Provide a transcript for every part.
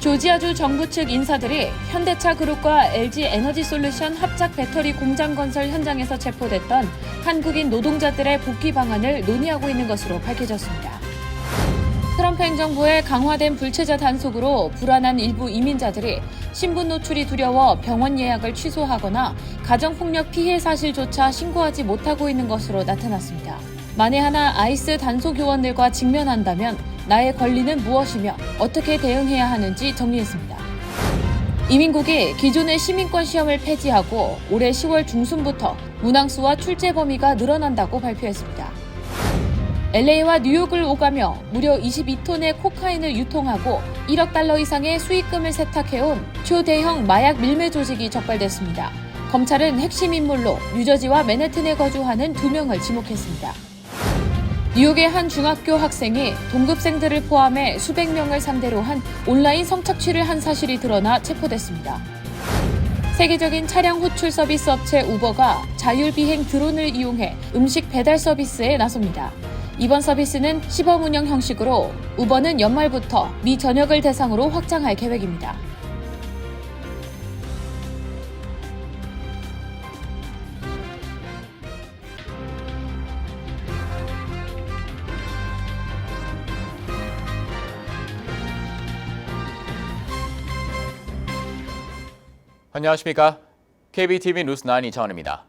조지아주 정부 측 인사들이 현대차 그룹과 LG 에너지솔루션 합작 배터리 공장 건설 현장에서 체포됐던 한국인 노동자들의 복귀 방안을 논의하고 있는 것으로 밝혀졌습니다. 트럼프 행정부의 강화된 불체자 단속으로 불안한 일부 이민자들이 신분 노출이 두려워 병원 예약을 취소하거나 가정폭력 피해 사실조차 신고하지 못하고 있는 것으로 나타났습니다. 만에 하나 아이스 단속 요원들과 직면한다면 나의 권리는 무엇이며 어떻게 대응해야 하는지 정리했습니다. 이민국이 기존의 시민권 시험을 폐지하고 올해 10월 중순부터 문항수와 출제 범위가 늘어난다고 발표했습니다. LA와 뉴욕을 오가며 무려 22톤의 코카인을 유통하고 1억 달러 이상의 수익금을 세탁해온 초대형 마약 밀매 조직이 적발됐습니다. 검찰은 핵심 인물로 뉴저지와 맨해튼에 거주하는 2명을 지목했습니다. 뉴욕의 한 중학교 학생이 동급생들을 포함해 수백 명을 상대로 한 온라인 성착취를 한 사실이 드러나 체포됐습니다. 세계적인 차량 호출 서비스 업체 우버가 자율비행 드론을 이용해 음식 배달 서비스에 나섭니다. 이번 서비스는 시범 운영 형식으로 우버는 연말부터 미 전역을 대상으로 확장할 계획입니다. 안녕하십니까? KBTV 뉴스 9 이차원입니다.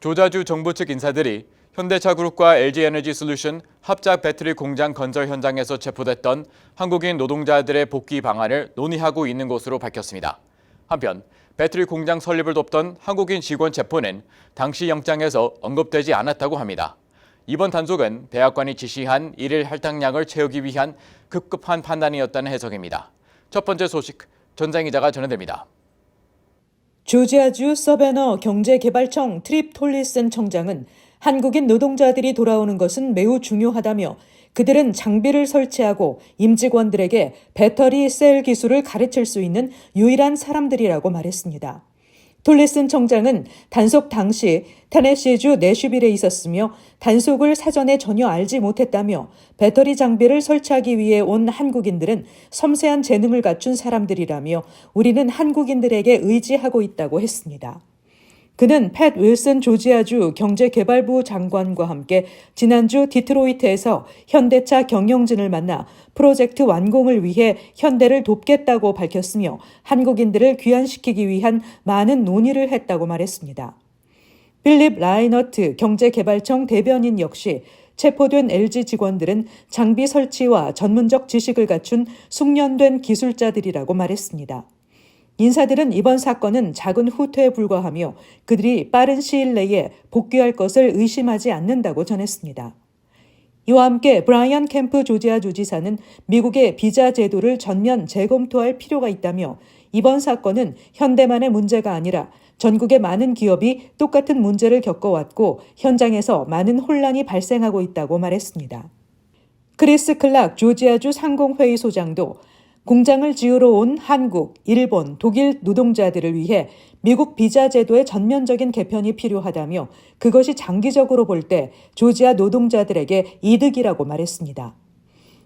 조지아주 정부 측 인사들이 현대차 그룹과 LG 에너지 솔루션 합작 배터리 공장 건설 현장에서 체포됐던 한국인 노동자들의 복귀 방안을 논의하고 있는 것으로 밝혔습니다. 한편 배터리 공장 설립을 돕던 한국인 직원 체포는 당시 영장에서 언급되지 않았다고 합니다. 이번 단속은 대학관이 지시한 일일 할당량을 채우기 위한 급급한 판단이었다는 해석입니다. 첫 번째 소식 전장 기자가 전해드립니다. 조지아주 서베너 경제개발청 트립 톨리슨 청장은 한국인 노동자들이 돌아오는 것은 매우 중요하다며 그들은 장비를 설치하고 임직원들에게 배터리 셀 기술을 가르칠 수 있는 유일한 사람들이라고 말했습니다. 톨리슨 청장은 단속 당시 테네시주 내슈빌에 있었으며 단속을 사전에 전혀 알지 못했다며 배터리 장비를 설치하기 위해 온 한국인들은 섬세한 재능을 갖춘 사람들이라며 우리는 한국인들에게 의지하고 있다고 했습니다. 그는 팻 윌슨 조지아주 경제개발부 장관과 함께 지난주 디트로이트에서 현대차 경영진을 만나 프로젝트 완공을 위해 현대를 돕겠다고 밝혔으며 한국인들을 귀환시키기 위한 많은 논의를 했다고 말했습니다. 필립 라이너트 경제개발청 대변인 역시 체포된 LG 직원들은 장비 설치와 전문적 지식을 갖춘 숙련된 기술자들이라고 말했습니다. 인사들은 이번 사건은 작은 후퇴에 불과하며 그들이 빠른 시일 내에 복귀할 것을 의심하지 않는다고 전했습니다. 이와 함께 브라이언 캠프 조지아주 지사는 미국의 비자 제도를 전면 재검토할 필요가 있다며 이번 사건은 현대만의 문제가 아니라 전국의 많은 기업이 똑같은 문제를 겪어왔고 현장에서 많은 혼란이 발생하고 있다고 말했습니다. 크리스 클락 조지아주 상공회의 소장도 공장을 지으러 온 한국, 일본, 독일 노동자들을 위해 미국 비자 제도의 전면적인 개편이 필요하다며 그것이 장기적으로 볼 때 조지아 노동자들에게 이득이라고 말했습니다.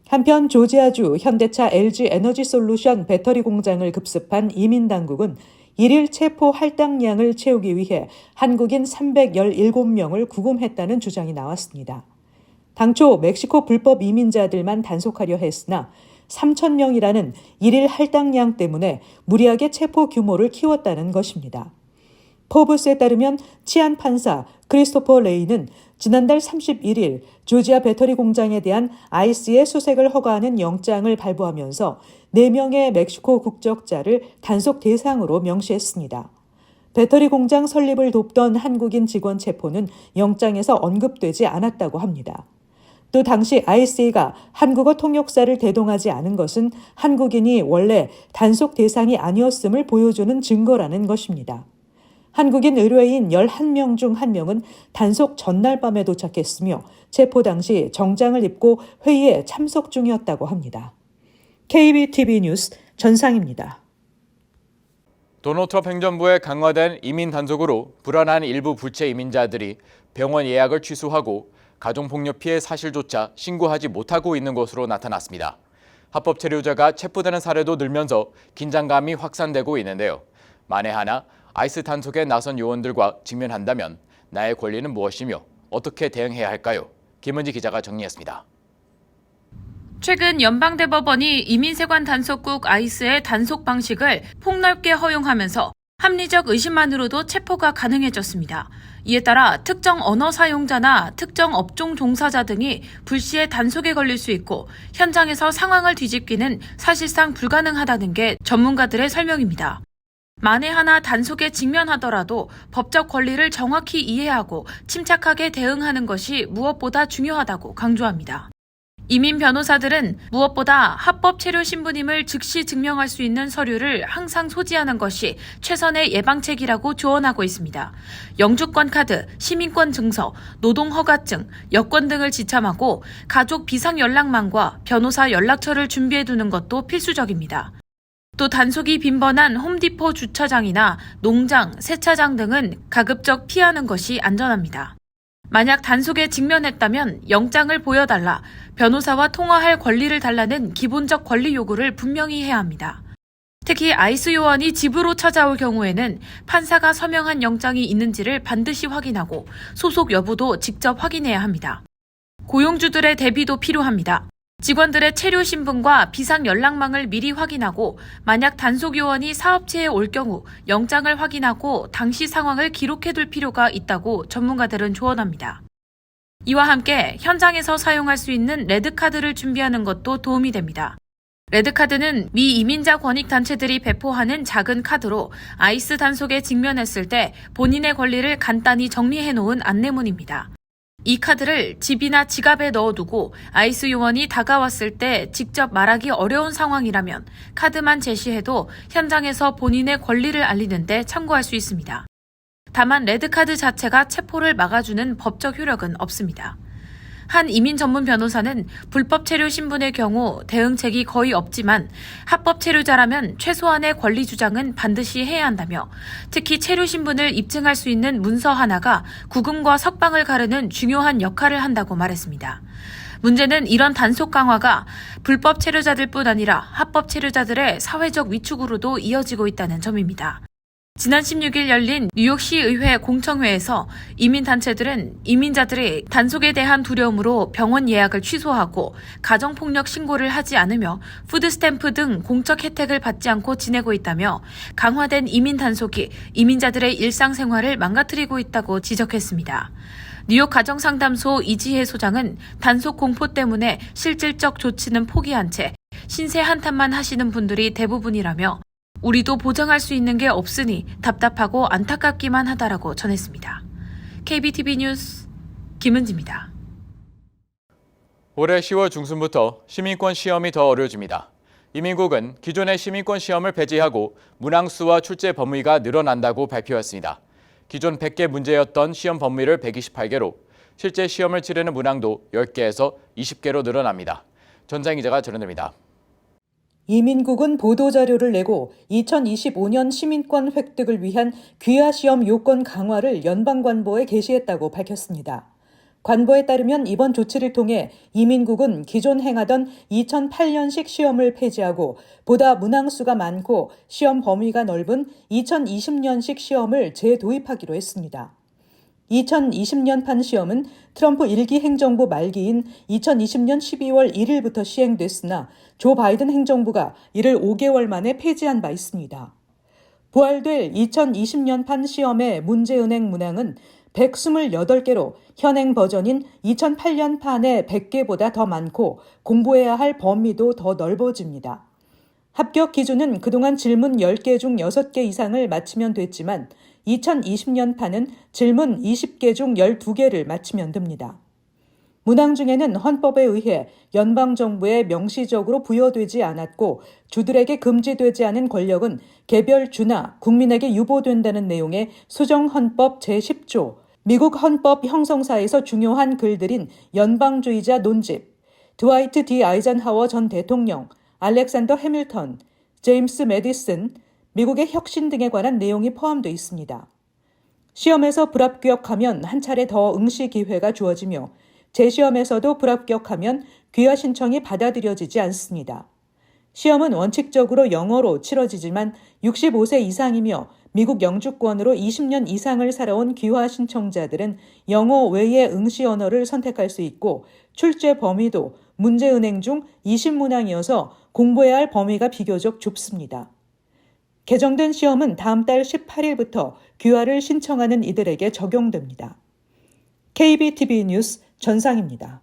한편 조지아주 현대차 LG 에너지 솔루션 배터리 공장을 급습한 이민당국은 일일 체포 할당량을 채우기 위해 한국인 317명을 구금했다는 주장이 나왔습니다. 당초 멕시코 불법 이민자들만 단속하려 했으나 3,000명이라는 일일 할당량 때문에 무리하게 체포 규모를 키웠다는 것입니다. 포브스에 따르면 치안 판사 크리스토퍼 레이는 지난달 31일 조지아 배터리 공장에 대한 IC의 수색을 허가하는 영장을 발부하면서 4명의 멕시코 국적자를 단속 대상으로 명시했습니다. 배터리 공장 설립을 돕던 한국인 직원 체포는 영장에서 언급되지 않았다고 합니다. 또 당시 IC가 한국어 통역사를 대동하지 않은 것은 한국인이 원래 단속 대상이 아니었음을 보여주는 증거라는 것입니다. 한국인 의뢰인 11명 중 1명은 단속 전날 밤에 도착했으며 체포 당시 정장을 입고 회의에 참석 중이었다고 합니다. KBTV 뉴스 전상입니다. 도널드 트럼프 행정부의 강화된 이민 단속으로 불안한 일부 불체 이민자들이 병원 예약을 취소하고 가정폭력 피해 사실조차 신고하지 못하고 있는 것으로 나타났습니다. 합법 체류자가 체포되는 사례도 늘면서 긴장감이 확산되고 있는데요. 만에 하나 아이스 단속에 나선 요원들과 직면한다면 나의 권리는 무엇이며 어떻게 대응해야 할까요? 김은지 기자가 정리했습니다. 최근 연방대법원이 이민세관 단속국 아이스의 단속 방식을 폭넓게 허용하면서 합리적 의심만으로도 체포가 가능해졌습니다. 이에 따라 특정 언어 사용자나 특정 업종 종사자 등이 불시에 단속에 걸릴 수 있고 현장에서 상황을 뒤집기는 사실상 불가능하다는 게 전문가들의 설명입니다. 만에 하나 단속에 직면하더라도 법적 권리를 정확히 이해하고 침착하게 대응하는 것이 무엇보다 중요하다고 강조합니다. 이민 변호사들은 무엇보다 합법 체류 신분임을 즉시 증명할 수 있는 서류를 항상 소지하는 것이 최선의 예방책이라고 조언하고 있습니다. 영주권 카드, 시민권 증서, 노동 허가증, 여권 등을 지참하고 가족 비상 연락망과 변호사 연락처를 준비해 두는 것도 필수적입니다. 또 단속이 빈번한 홈디포 주차장이나 농장, 세차장 등은 가급적 피하는 것이 안전합니다. 만약 단속에 직면했다면 영장을 보여달라, 변호사와 통화할 권리를 달라는 기본적 권리 요구를 분명히 해야 합니다. 특히 아이스 요원이 집으로 찾아올 경우에는 판사가 서명한 영장이 있는지를 반드시 확인하고 소속 여부도 직접 확인해야 합니다. 고용주들의 대비도 필요합니다. 직원들의 체류 신분과 비상 연락망을 미리 확인하고 만약 단속 요원이 사업체에 올 경우 영장을 확인하고 당시 상황을 기록해둘 필요가 있다고 전문가들은 조언합니다. 이와 함께 현장에서 사용할 수 있는 레드카드를 준비하는 것도 도움이 됩니다. 레드카드는 미 이민자 권익단체들이 배포하는 작은 카드로 아이스 단속에 직면했을 때 본인의 권리를 간단히 정리해놓은 안내문입니다. 이 카드를 집이나 지갑에 넣어두고 아이스 요원이 다가왔을 때 직접 말하기 어려운 상황이라면 카드만 제시해도 현장에서 본인의 권리를 알리는 데 참고할 수 있습니다. 다만 레드카드 자체가 체포를 막아주는 법적 효력은 없습니다. 한 이민 전문 변호사는 불법 체류 신분의 경우 대응책이 거의 없지만 합법 체류자라면 최소한의 권리 주장은 반드시 해야 한다며 특히 체류 신분을 입증할 수 있는 문서 하나가 구금과 석방을 가르는 중요한 역할을 한다고 말했습니다. 문제는 이런 단속 강화가 불법 체류자들뿐 아니라 합법 체류자들의 사회적 위축으로도 이어지고 있다는 점입니다. 지난 16일 열린 뉴욕시 의회 공청회에서 이민단체들은 이민자들이 단속에 대한 두려움으로 병원 예약을 취소하고 가정폭력 신고를 하지 않으며 푸드스탬프 등 공적 혜택을 받지 않고 지내고 있다며 강화된 이민 단속이 이민자들의 일상생활을 망가뜨리고 있다고 지적했습니다. 뉴욕 가정상담소 이지혜 소장은 단속 공포 때문에 실질적 조치는 포기한 채 신세 한탄만 하시는 분들이 대부분이라며 우리도 보장할 수 있는 게 없으니 답답하고 안타깝기만 하다라고 전했습니다. KBTV 뉴스 김은지입니다. 올해 10월 중순부터 시민권 시험이 더 어려워집니다. 이민국은 기존의 시민권 시험을 폐지하고 문항수와 출제 범위가 늘어난다고 발표했습니다. 기존 100개 문제였던 시험 범위를 128개로, 실제 시험을 치르는 문항도 10개에서 20개로 늘어납니다. 전장 기자가 전해드립니다. 이민국은 보도자료를 내고 2025년 시민권 획득을 위한 귀화시험 요건 강화를 연방관보에 게시했다고 밝혔습니다. 관보에 따르면 이번 조치를 통해 이민국은 기존 행하던 2008년식 시험을 폐지하고 보다 문항수가 많고 시험 범위가 넓은 2020년식 시험을 재도입하기로 했습니다. 2020년판 시험은 트럼프 1기 행정부 말기인 2020년 12월 1일부터 시행됐으나 조 바이든 행정부가 이를 5개월 만에 폐지한 바 있습니다. 부활될 2020년판 시험의 문제은행 문항은 128개로 현행 버전인 2008년판의 100개보다 더 많고 공부해야 할 범위도 더 넓어집니다. 합격 기준은 그동안 질문 10개 중 6개 이상을 맞히면 됐지만 2020년판은 질문 20개 중 12개를 맞히면 됩니다. 문항 중에는 헌법에 의해 연방정부에 명시적으로 부여되지 않았고 주들에게 금지되지 않은 권력은 개별 주나 국민에게 유보된다는 내용의 수정헌법 제10조, 미국 헌법 형성사에서 중요한 글들인 연방주의자 논집, 드와이트 D. 아이젠하워 전 대통령, 알렉산더 해밀턴, 제임스 매디슨, 미국의 혁신 등에 관한 내용이 포함되어 있습니다. 시험에서 불합격하면 한 차례 더 응시 기회가 주어지며 재시험에서도 불합격하면 귀화 신청이 받아들여지지 않습니다. 시험은 원칙적으로 영어로 치러지지만 65세 이상이며 미국 영주권으로 20년 이상을 살아온 귀화 신청자들은 영어 외의 응시 언어를 선택할 수 있고 출제 범위도 문제은행 중 20문항이어서 공부해야 할 범위가 비교적 좁습니다. 개정된 시험은 다음 달 18일부터 귀화를 신청하는 이들에게 적용됩니다. KBTV 뉴스 전상입니다.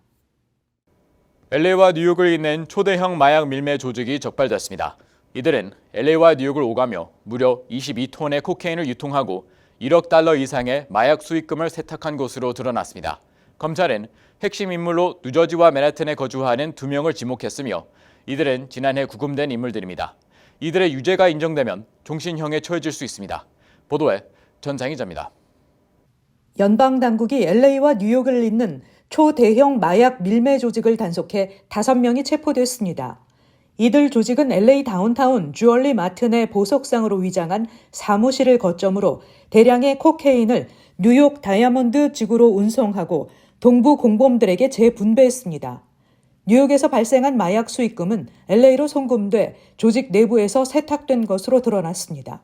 LA와 뉴욕을 잇는 초대형 마약 밀매 조직이 적발됐습니다. 이들은 LA와 뉴욕을 오가며 무려 22톤의 코케인을 유통하고 1억 달러 이상의 마약 수익금을 세탁한 것으로 드러났습니다. 검찰은 핵심 인물로 뉴저지와 맨해튼에 거주하는 2명을 지목했으며 이들은 지난해 구금된 인물들입니다. 이들의 유죄가 인정되면 종신형에 처해질 수 있습니다. 보도에 전상희 기자입니다. 연방당국이 LA와 뉴욕을 잇는 초대형 마약 밀매 조직을 단속해 5명이 체포됐습니다. 이들 조직은 LA 다운타운 주얼리 마튼의 보석상으로 위장한 사무실을 거점으로 대량의 코케인을 뉴욕 다이아몬드 지구로 운송하고 동부 공범들에게 재분배했습니다. 뉴욕에서 발생한 마약 수익금은 LA로 송금돼 조직 내부에서 세탁된 것으로 드러났습니다.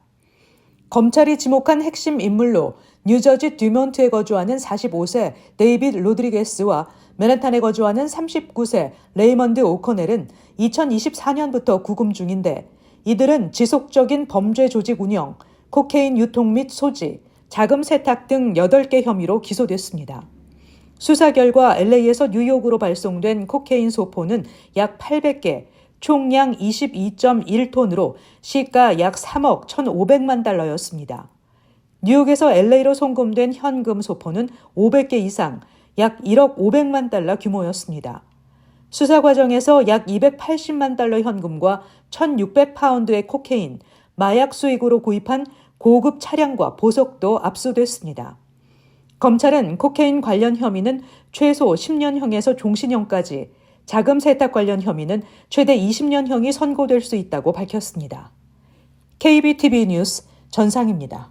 검찰이 지목한 핵심 인물로 뉴저지 듀먼트에 거주하는 45세 데이빗 로드리게스와 맨해튼에 거주하는 39세 레이먼드 오커넬은 2024년부터 구금 중인데 이들은 지속적인 범죄 조직 운영, 코케인 유통 및 소지, 자금 세탁 등 8개 혐의로 기소됐습니다. 수사 결과 LA에서 뉴욕으로 발송된 코케인 소포는 약 800개, 총량 22.1톤으로 시가 약 3억 1,500만 달러였습니다. 뉴욕에서 LA로 송금된 현금 소포는 500개 이상, 약 1억 500만 달러 규모였습니다. 수사 과정에서 약 280만 달러 현금과 1,600파운드의 코케인, 마약 수익으로 구입한 고급 차량과 보석도 압수됐습니다. 검찰은 코케인 관련 혐의는 최소 10년형에서 종신형까지, 자금 세탁 관련 혐의는 최대 20년형이 선고될 수 있다고 밝혔습니다. KBTV 뉴스 전상입니다.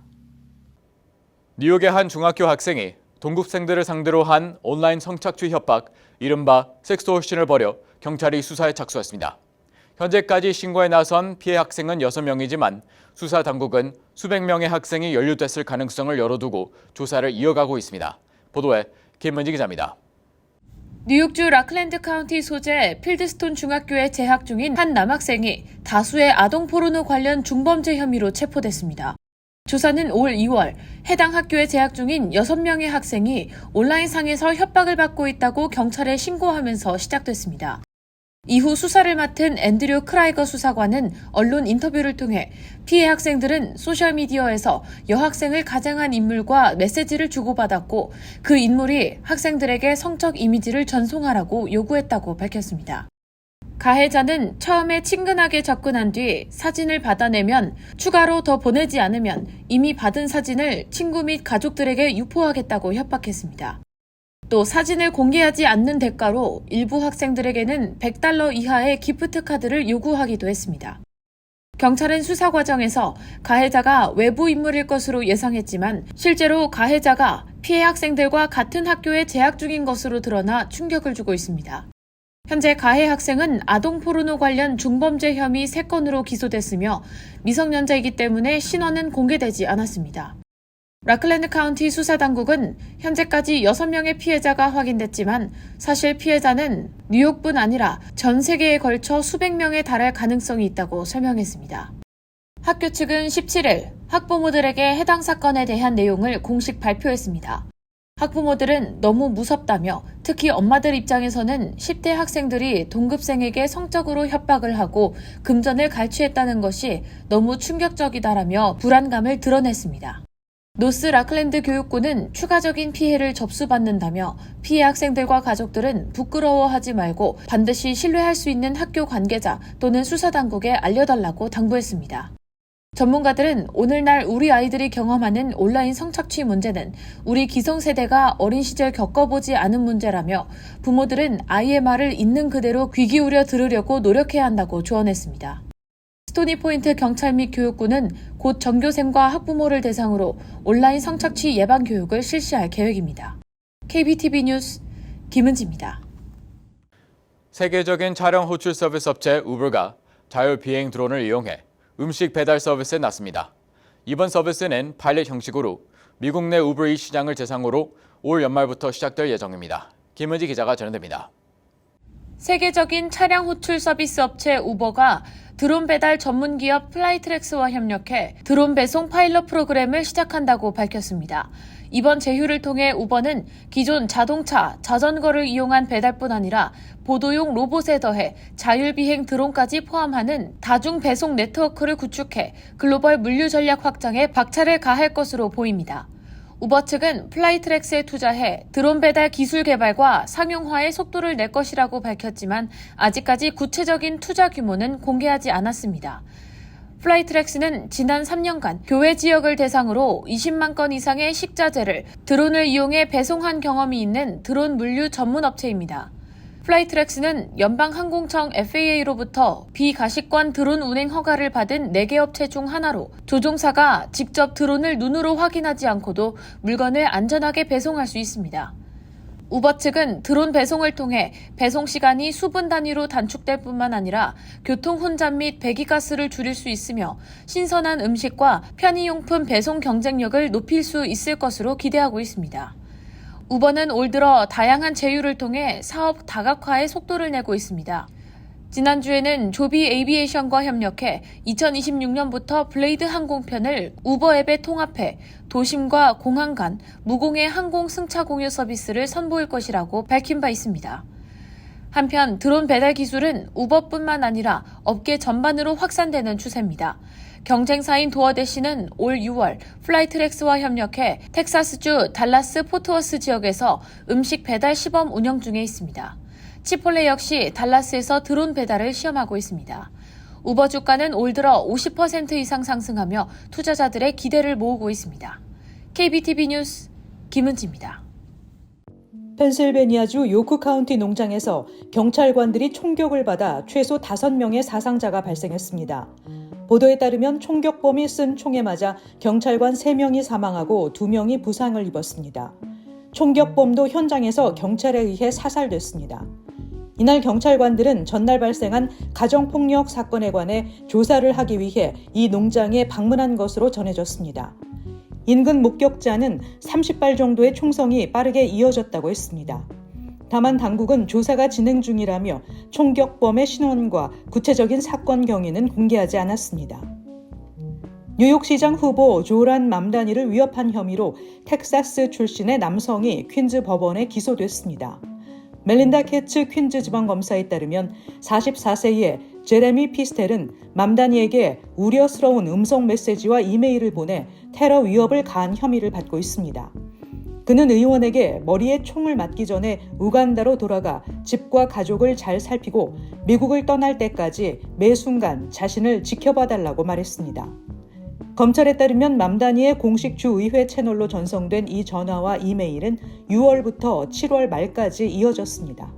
뉴욕의 한 중학교 학생이 동급생들을 상대로 한 온라인 성착취 협박, 이른바 섹스토션을 벌여 경찰이 수사에 착수했습니다. 현재까지 신고에 나선 피해 학생은 6명이지만 수사 당국은 수백 명의 학생이 연루됐을 가능성을 열어두고 조사를 이어가고 있습니다. 보도에 김문지 기자입니다. 뉴욕주 라클랜드 카운티 소재 필드스톤 중학교에 재학 중인 한 남학생이 다수의 아동 포르노 관련 중범죄 혐의로 체포됐습니다. 조사는 올 2월 해당 학교에 재학 중인 6명의 학생이 온라인상에서 협박을 받고 있다고 경찰에 신고하면서 시작됐습니다. 이후 수사를 맡은 앤드류 크라이거 수사관은 언론 인터뷰를 통해 피해 학생들은 소셜미디어에서 여학생을 가장한 인물과 메시지를 주고받았고 그 인물이 학생들에게 성적 이미지를 전송하라고 요구했다고 밝혔습니다. 가해자는 처음에 친근하게 접근한 뒤 사진을 받아내면 추가로 더 보내지 않으면 이미 받은 사진을 친구 및 가족들에게 유포하겠다고 협박했습니다. 또 사진을 공개하지 않는 대가로 일부 학생들에게는 $100 이하의 기프트 카드를 요구하기도 했습니다. 경찰은 수사 과정에서 가해자가 외부 인물일 것으로 예상했지만 실제로 가해자가 피해 학생들과 같은 학교에 재학 중인 것으로 드러나 충격을 주고 있습니다. 현재 가해 학생은 아동 포르노 관련 중범죄 혐의 3건으로 기소됐으며 미성년자이기 때문에 신원은 공개되지 않았습니다. 라클랜드 카운티 수사당국은 현재까지 6명의 피해자가 확인됐지만 사실 피해자는 뉴욕뿐 아니라 전 세계에 걸쳐 수백 명에 달할 가능성이 있다고 설명했습니다. 학교 측은 17일 학부모들에게 해당 사건에 대한 내용을 공식 발표했습니다. 학부모들은 너무 무섭다며 특히 엄마들 입장에서는 10대 학생들이 동급생에게 성적으로 협박을 하고 금전을 갈취했다는 것이 너무 충격적이다라며 불안감을 드러냈습니다. 노스 라클랜드 교육부는 추가적인 피해를 접수받는다며 피해 학생들과 가족들은 부끄러워하지 말고 반드시 신뢰할 수 있는 학교 관계자 또는 수사당국에 알려달라고 당부했습니다. 전문가들은 오늘날 우리 아이들이 경험하는 온라인 성착취 문제는 우리 기성세대가 어린 시절 겪어보지 않은 문제라며 부모들은 아이의 말을 있는 그대로 귀 기울여 들으려고 노력해야 한다고 조언했습니다. 스토니포인트 경찰 및 교육부는 곧 전교생과 학부모를 대상으로 온라인 성착취 예방 교육을 실시할 계획입니다. KBTV 뉴스 김은지입니다. 세계적인 차량 호출 서비스 업체 우버가 자율비행 드론을 이용해 음식 배달 서비스에 나섭니다. 이번 서비스는 파일럿 형식으로 미국 내 우버이츠 시장을 대상으로 올 연말부터 시작될 예정입니다. 김은지 기자가 전해드립니다. 세계적인 차량 호출 서비스 업체 우버가 드론 배달 전문 기업 플라이트렉스와 협력해 드론 배송 파일럿 프로그램을 시작한다고 밝혔습니다. 이번 제휴를 통해 우버는 기존 자동차, 자전거를 이용한 배달뿐 아니라 보도용 로봇에 더해 자율비행 드론까지 포함하는 다중 배송 네트워크를 구축해 글로벌 물류 전략 확장에 박차를 가할 것으로 보입니다. 우버 측은 플라이트렉스에 투자해 드론 배달 기술 개발과 상용화의 속도를 낼 것이라고 밝혔지만 아직까지 구체적인 투자 규모는 공개하지 않았습니다. 플라이트렉스는 지난 3년간 교외 지역을 대상으로 20만 건 이상의 식자재를 드론을 이용해 배송한 경험이 있는 드론 물류 전문 업체입니다. 플라이트렉스는 연방항공청 FAA로부터 비가시권 드론 운행 허가를 받은 4개 업체 중 하나로 조종사가 직접 드론을 눈으로 확인하지 않고도 물건을 안전하게 배송할 수 있습니다. 우버 측은 드론 배송을 통해 배송 시간이 수분 단위로 단축될 뿐만 아니라 교통 혼잡 및 배기가스를 줄일 수 있으며 신선한 음식과 편의용품 배송 경쟁력을 높일 수 있을 것으로 기대하고 있습니다. 우버는 올 들어 다양한 제휴를 통해 사업 다각화에 속도를 내고 있습니다. 지난주에는 조비 에이비에이션과 협력해 2026년부터 블레이드 항공편을 우버 앱에 통합해 도심과 공항 간 무공해 항공 승차 공유 서비스를 선보일 것이라고 밝힌 바 있습니다. 한편 드론 배달 기술은 우버뿐만 아니라 업계 전반으로 확산되는 추세입니다. 경쟁사인 도어대시는 올 6월 플라이트렉스와 협력해 텍사스주 달라스 포트워스 지역에서 음식 배달 시범 운영 중에 있습니다. 치폴레 역시 달라스에서 드론 배달을 시험하고 있습니다. 우버 주가는 올 들어 50% 이상 상승하며 투자자들의 기대를 모으고 있습니다. KBTV 뉴스 김은지입니다. 펜실베니아주 요크 카운티 농장에서 경찰관들이 총격을 받아 최소 5명의 사상자가 발생했습니다. 보도에 따르면 총격범이 쓴 총에 맞아 경찰관 3명이 사망하고 2명이 부상을 입었습니다. 총격범도 현장에서 경찰에 의해 사살됐습니다. 이날 경찰관들은 전날 발생한 가정폭력 사건에 관해 조사를 하기 위해 이 농장에 방문한 것으로 전해졌습니다. 인근 목격자는 30발 정도의 총성이 빠르게 이어졌다고 했습니다. 다만 당국은 조사가 진행 중이라며 총격범의 신원과 구체적인 사건 경위는 공개하지 않았습니다. 뉴욕시장 후보 조란 맘다니를 위협한 혐의로 텍사스 출신의 남성이 퀸즈 법원에 기소됐습니다. 멜린다 캐츠 퀸즈 지방검사에 따르면 44세의 제레미 피스텔은 맘다니에게 우려스러운 음성 메시지와 이메일을 보내 테러 위협을 가한 혐의를 받고 있습니다. 그는 의원에게 머리에 총을 맞기 전에 우간다로 돌아가 집과 가족을 잘 살피고 미국을 떠날 때까지 매 순간 자신을 지켜봐달라고 말했습니다. 검찰에 따르면 맘다니의 공식 주의회 채널로 전송된 이 전화와 이메일은 6월부터 7월 말까지 이어졌습니다.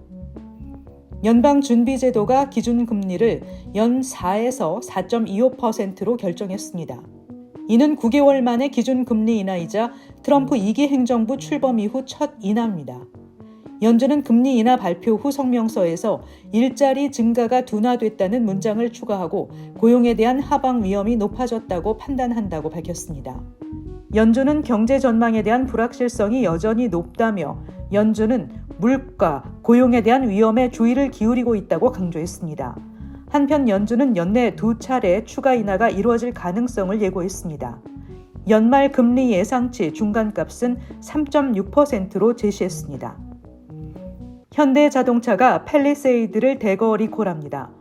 연방준비제도가 기준금리를 연 4에서 4.25%로 결정했습니다. 이는 9개월 만에 기준금리 인하이자 트럼프 2기 행정부 출범 이후 첫 인하입니다. 연준은 금리 인하 발표 후 성명서에서 일자리 증가가 둔화됐다는 문장을 추가하고 고용에 대한 하방 위험이 높아졌다고 판단한다고 밝혔습니다. 연준은 경제 전망에 대한 불확실성이 여전히 높다며 연준은 물가, 고용에 대한 위험에 주의를 기울이고 있다고 강조했습니다. 한편 연준은 연내 2차례 추가 인하가 이루어질 가능성을 예고했습니다. 연말 금리 예상치 중간값은 3.6%로 제시했습니다. 현대자동차가 팰리세이드를 대거 리콜합니다.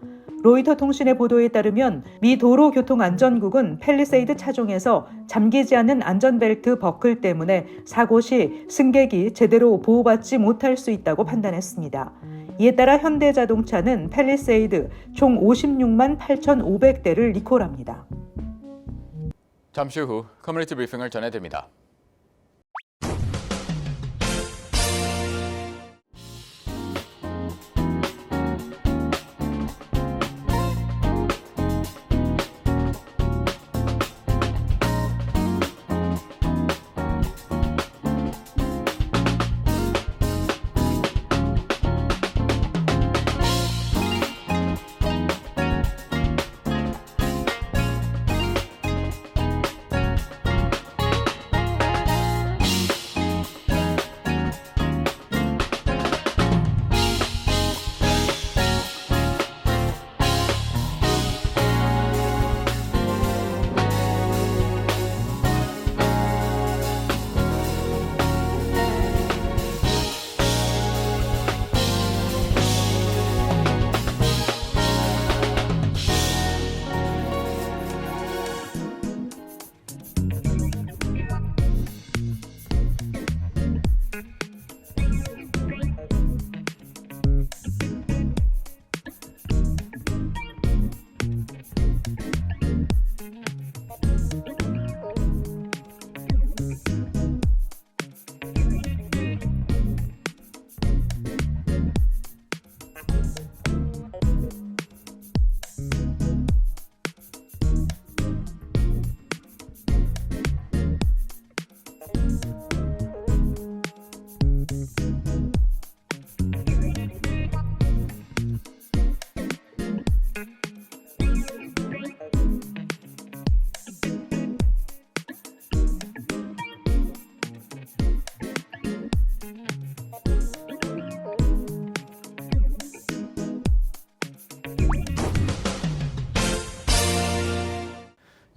로이터 통신의 보도에 따르면 미 도로교통안전국은 팰리세이드 차종에서 잠기지 않는 안전벨트 버클 때문에 사고 시 승객이 제대로 보호받지 못할 수 있다고 판단했습니다. 이에 따라 현대자동차는 팰리세이드 총 56만 8,500대를 리콜합니다. 잠시 후 커뮤니티 브리핑을 전해드립니다.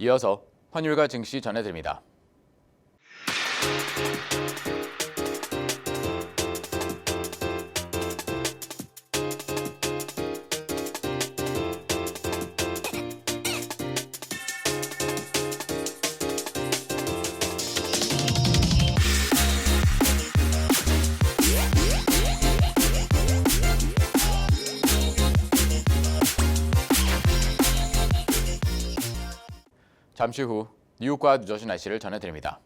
이어서 환율과 증시 전해드립니다. 잠시 후 뉴욕과 뉴저지 날씨를 전해드립니다.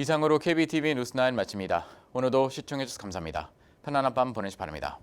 이상으로 KBTV 뉴스9 마칩니다. 오늘도 시청해주셔서 감사합니다. 편안한 밤 보내시기 바랍니다.